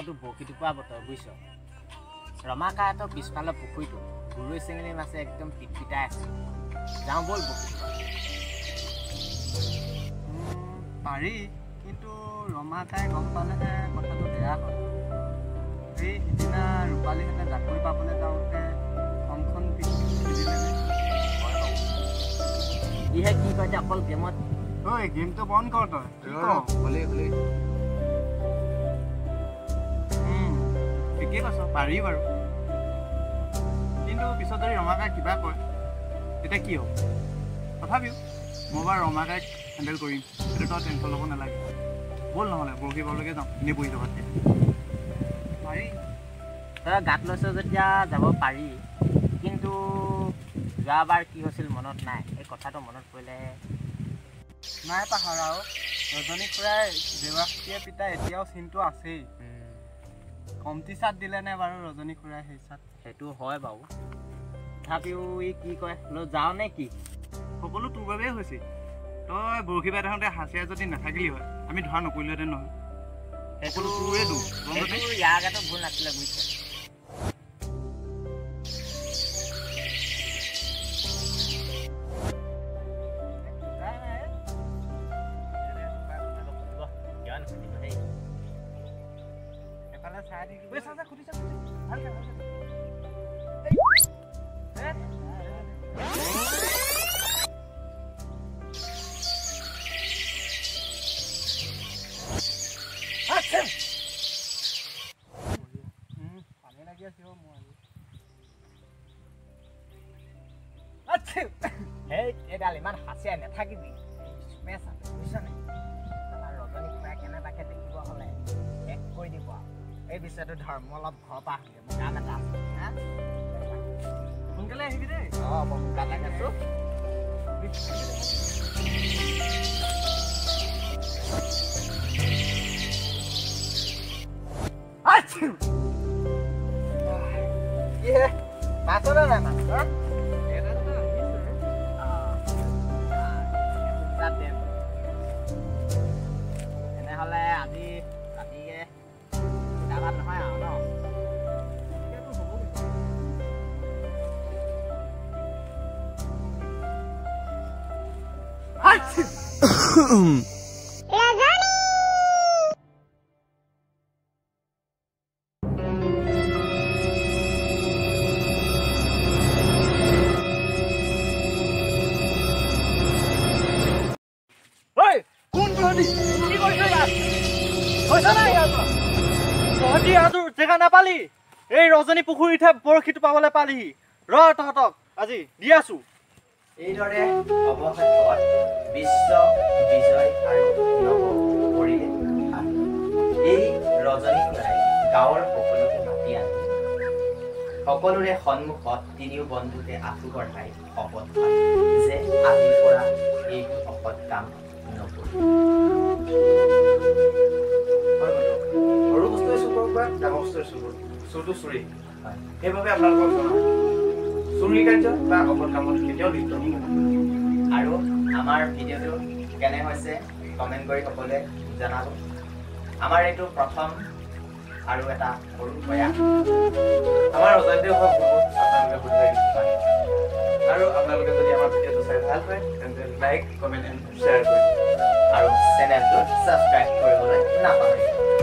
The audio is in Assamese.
বতৰটো বৰশীটো পোৱা বতৰ বুজিছ ৰমাকাহঁতৰ পিছফালৰ পুখুৰীটো গৰৈ চেঙেলী মাছে একদম পিটপিটাই আছে যাওঁ ব'ল বৰশীটো পাৰি কিন্তু ৰমাকাই গম পালেহে কথাটো বেয়া হয় এই সিদিনা ৰূপালীহঁতে জাকৈ পাবলৈ যাওঁতে কমখন ইহে কি কয় অকল গেমত ঐ গেমটো বন্ধ কৰ তই ঠিকেই কৈছ পাৰি বাৰু কিন্তু পিছত যদি ৰমাকাই কিবা কয় তেতিয়া কি হ'ব তথাপিও মই বাৰু ৰমাকাইক হেণ্ডেল কৰিম সেইটো তই টেনশ্যন ল'ব নালাগে ব'ল নহ'লে বৰশী বাবলৈকে যাওঁ এনেই বহি থকাতকৈ পাৰি তই গাত লৈছ যেতিয়া যাব পাৰি কিন্তু যোৱাবাৰ কি হৈছিল মনত নাই এই কথাটো মনত পৰিলে নাই পাহৰা ৰজনী খুৰাই দেৱাশীয়ে পিতা এতিয়াও চিনটো আছেই কমটি চাট দিলেনে বাৰু ৰজনী খুৰাই সেই চাট সেইটো হয় বাৰু তথাপিও ই কি কয় লৈ যাওঁ নে কি সকলো তোৰ বাবেই হৈছে তই বৰশী বাই থাকোঁতে হাঁচিয়াই যদি নাথাকিলি হয় আমি ধৰা নকৰিলোহেঁতেন নহয় সেইটো তোৰেতো ইয়াৰ গাতো ভুল নাছিলে বুজিছে এডাল ইমান হাঁচিয়াই নাথাকিবি বুজিছ নাই ৰজনী খুৰাই কেনেবাকে দেখিব হ'লে এক কৰি দিব এই বিষয়টো ধৰ্ম অলপ ঘৰৰ পৰা আহিলে মোৰ কাম এটা আছে সোনকালে আহিবি দেই মই সোনকালে আছো মাছৰে নাই মাছ তেনেহ'লে আজি ৰাতিকে ভাত নহয় আৰু ন জেগা নাপালি এই ৰজনী পুখুৰীতহে বৰশীটো পাবলৈ পালিহি ৰ তহঁতক আজি দি আছো এইদৰে অৱশেষত বিশ্ব বিজয় আৰু নৱ কৰিলে এই ৰজনী খুৰাই গাঁৱৰ সকলোকে মাতি আনি সকলোৰে সন্মুখত তিনিও বন্ধুতে আঁঠু বঢ়াই শপত যে আজিৰ পৰা এইটো অসৎ কাম নকৰিব সৰু বস্তুৱে চুৰ কৰক বা ডাঙৰ বস্তুৱে চুৰ কৰক চুৰটো চুৰি সেইবাবে আপোনালোকক জনাওঁ চুৰি কাৰ্য বা অসৎ কামত কেতিয়াও লিপ্ত নহ'ব আৰু আমাৰ ভিডিঅ'টো কেনে হৈছে কমেণ্ট কৰি সকলোৱে জনাব আমাৰ এইটো প্ৰথম আৰু এটা সৰু প্ৰয়াস আমাৰ ৰজাদেউ হওক বহুত আপোনালোকে বুজি পায় আৰু আপোনালোকে যদি আমাৰ ভিডিঅ'টো চাই ভাল পায় তেন্তে লাইক কমেণ্ট এণ্ড শ্বেয়াৰ কৰিব আৰু চেনেলটো ছাবস্ক্ৰাইব কৰিবলৈ নাপাহৰিব